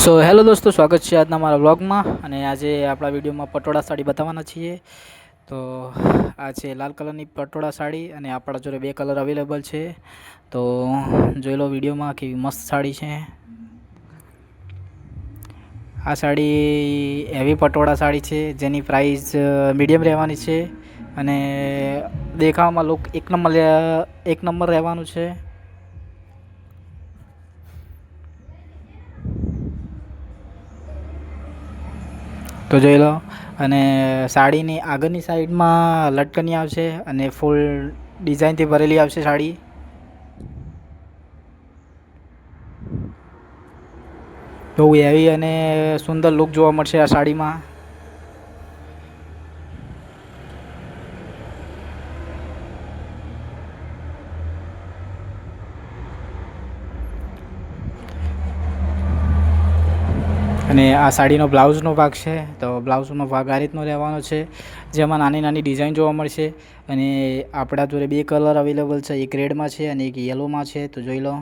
So hello દોસ્તો, સ્વાગત છે આજના મારા વ્લોગમાં. અને આજે આપણા વિડીયોમાં પટોળા સાડી બતાવવાના છીએ. તો આ છે લાલ કલરની પટોળા સાડી અને આપણા જોડે બે કલર અવેલેબલ છે. તો જોઈ લો વિડીયોમાં કેવી મસ્ત સાડી છે. આ સાડી હેવી પટોળા સાડી છે જેની પ્રાઇસ મીડિયમ રહેવાની છે અને દેખાવામાં લુક એક નંબર રહેવાનું છે. તો જોઈ લો. અને સાડીની આગળની સાઈડમાં લટકની આવશે અને ફૂલ ડિઝાઇનથી ભરેલી આવશે સાડી. બહુ હેવી અને સુંદર લુક જોવા મળશે આ સાડીમાં. અને આ સાડીનો બ્લાઉઝનો ભાગ છે. તો બ્લાઉઝનો ભાગ આ રીતનો રહેવાનો છે, જેમાં નાની નાની ડિઝાઇન જોવા મળશે. અને આપણા જોડે બે કલર અવેલેબલ છે, એક રેડમાં છે અને એક યલોમાં છે. તો જોઈ લો.